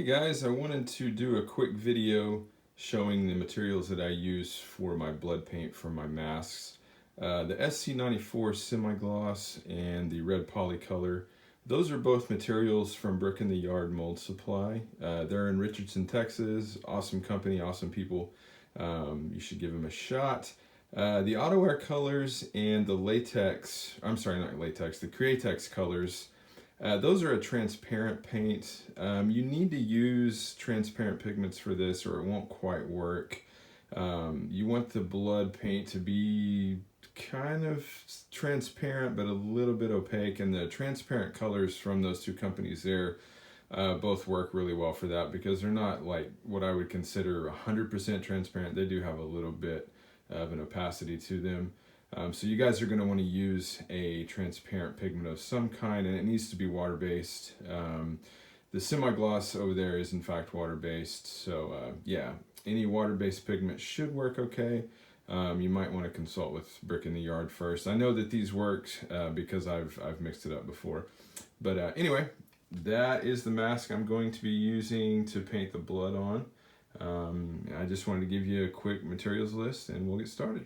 guys, I wanted to do a quick video showing the materials that I use for my blood paint for my masks. The SC94 Semi-Gloss and the Red Polycolor, those are both materials from Brick in the Yard Mold Supply. They're in Richardson, Texas. Awesome company, awesome people. You should give them a shot. The AutoAir colors and the latex, I'm sorry, not latex, the Createx colors, those are a transparent paint. You need to use transparent pigments for this or it won't quite work. You want the blood paint to be kind of transparent but a little bit opaque, and the transparent colors from those two companies there both work really well for that, because they're not like what I would consider 100% transparent. They do have a little bit of an opacity to them. So you guys are going to want to use a transparent pigment of some kind, and it needs to be water-based. The Semi-Gloss over there is in fact water-based, so yeah, any water-based pigment should work okay. You might want to consult with Brick in the Yard first. I know that these work because I've mixed it up before. But anyway, that is the mask I'm going to be using to paint the blood on. I just wanted to give you a quick materials list and we'll get started.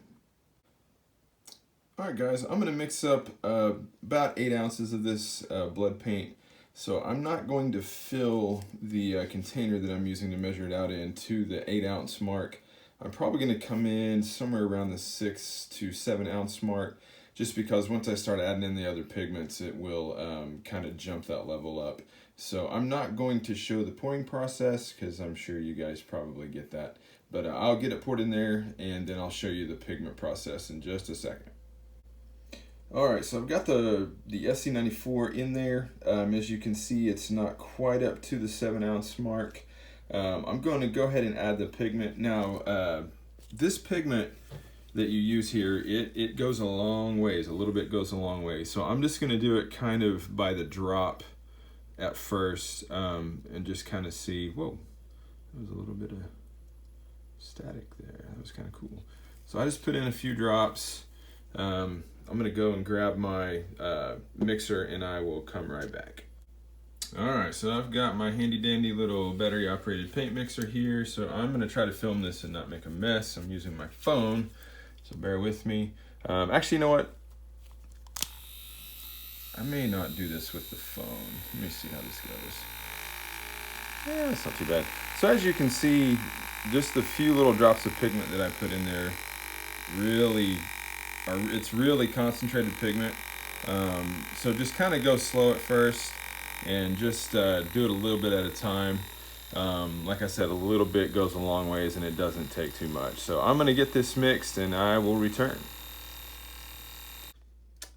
Alright guys, I'm going to mix up about 8 ounces of this blood paint. So I'm not going to fill the container that I'm using to measure it out in to the 8 ounce mark. I'm probably going to come in somewhere around the 6 to 7 ounce mark, just because once I start adding in the other pigments, it will kind of jump that level up. So I'm not going to show the pouring process because I'm sure you guys probably get that. But I'll get it poured in there and then I'll show you the pigment process in just a second. Alright, so I've got the SC94 in there. As you can see, it's not quite up to the 7 ounce mark. I'm going to go ahead and add the pigment. Now, this pigment that you use here, it goes a long ways. A little bit goes a long way. So I'm just going to do it kind of by the drop at first, and just kind of see. Whoa, there was a little bit of static there. That was kind of cool. So I just put in a few drops. I'm going to go and grab my mixer and I will come right back. Alright, so I've got my handy dandy little battery operated paint mixer here. So I'm going to try to film this and not make a mess. I'm using my phone, so bear with me. Actually, you know what? I may not do this with the phone. Let me see how this goes. Yeah, it's not too bad. So as you can see, just the few little drops of pigment that I put in there it's really concentrated pigment. So just kind of go slow at first and just do it a little bit at a time. Like I said, a little bit goes a long ways and it doesn't take too much. So I'm going to get this mixed and I will return.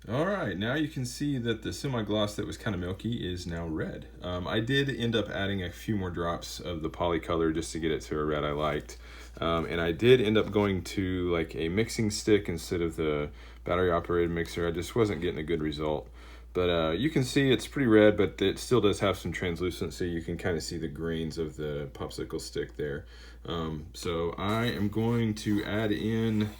Alright, now you can see that the Semi-Gloss that was kind of milky is now red. I did end up adding a few more drops of the Polycolor just to get it to a red I liked. And I did end up going to like a mixing stick instead of the battery operated mixer. I just wasn't getting a good result. But you can see it's pretty red, but it still does have some translucency. You can kind of see the grains of the popsicle stick there. So I am going to add in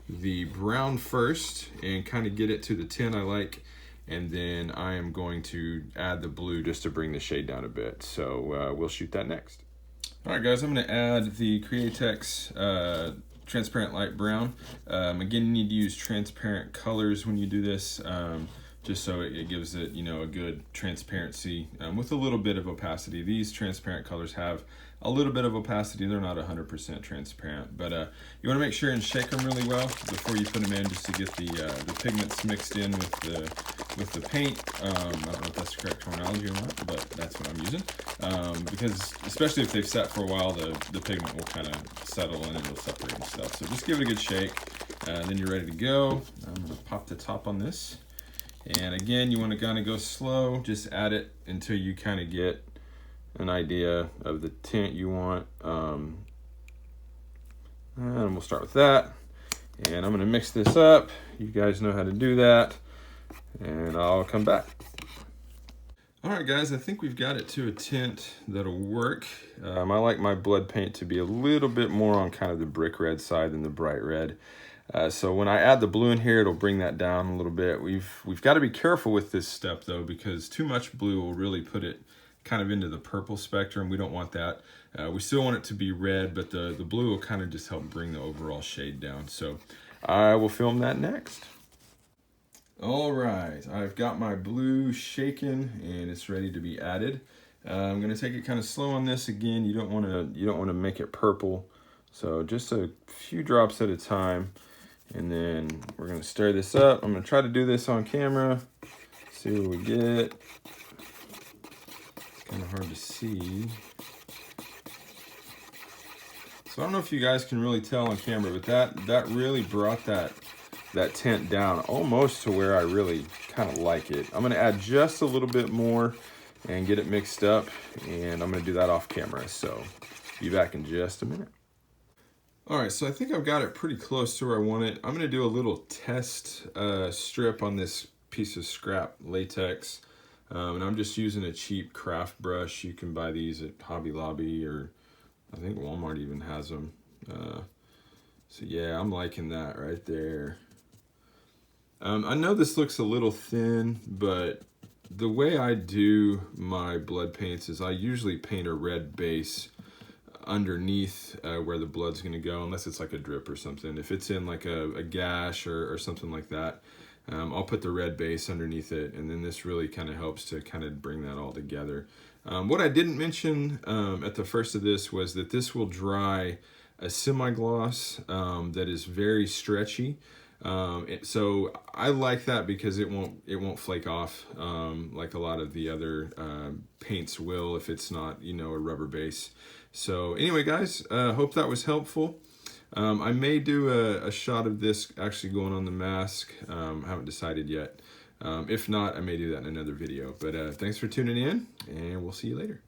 the brown first and kind of get it to the 10 I like. And then I am going to add the blue just to bring the shade down a bit. So we'll shoot that next. All right, guys, I'm going to add the Createx transparent light brown. Again, you need to use transparent colors when you do this. Just so it gives it, you know, a good transparency with a little bit of opacity. These transparent colors have a little bit of opacity. They're not 100% transparent, but you want to make sure and shake them really well before you put them in, just to get the pigments mixed in with the paint. I don't know if that's the correct terminology or not, but that's what I'm using. Because especially if they've sat for a while, the pigment will kind of settle and it'll separate and stuff. So just give it a good shake, then you're ready to go. I'm going to pop the top on this. And again, you want to kind of go slow, just add it until you kind of get an idea of the tint you want. And we'll start with that. And I'm going to mix this up. You guys know how to do that. And I'll come back. All right, guys, I think we've got it to a tint that'll work. I like my blood paint to be a little bit more on kind of the brick red side than the bright red. So when I add the blue in here, it'll bring that down a little bit. We've got to be careful with this step though, because too much blue will really put it kind of into the purple spectrum. We don't want that. We still want it to be red, but the blue will kind of just help bring the overall shade down. So I will film that next. All right, I've got my blue shaken and it's ready to be added. I'm gonna take it kind of slow on this. Again, you don't want to make it purple, so just a few drops at a time, and then we're gonna stir this up. I'm gonna try to do this on camera, see what we get. It's kind of hard to see. So I don't know if you guys can really tell on camera, but that really brought that tint down almost to where I really kind of like it. I'm gonna add just a little bit more and get it mixed up, and I'm gonna do that off camera, so be back in just a minute. All right, so I think I've got it pretty close to where I want it. I'm gonna do a little test strip on this piece of scrap latex, and I'm just using a cheap craft brush. You can buy these at Hobby Lobby, or I think Walmart even has them. So yeah, I'm liking that right there. I know this looks a little thin, but the way I do my blood paints is I usually paint a red base underneath where the blood's gonna go, unless it's like a drip or something. If it's in like a gash or something like that, I'll put the red base underneath it, and then this really kind of helps to kind of bring that all together. What I didn't mention at the first of this was that this will dry a semi-gloss that is very stretchy. So I like that because it won't flake off like a lot of the other paints will if it's not, you know, a rubber base. So anyway, guys, hope that was helpful. I may do a shot of this actually going on the mask. I haven't decided yet. If not, I may do that in another video. But thanks for tuning in, and we'll see you later.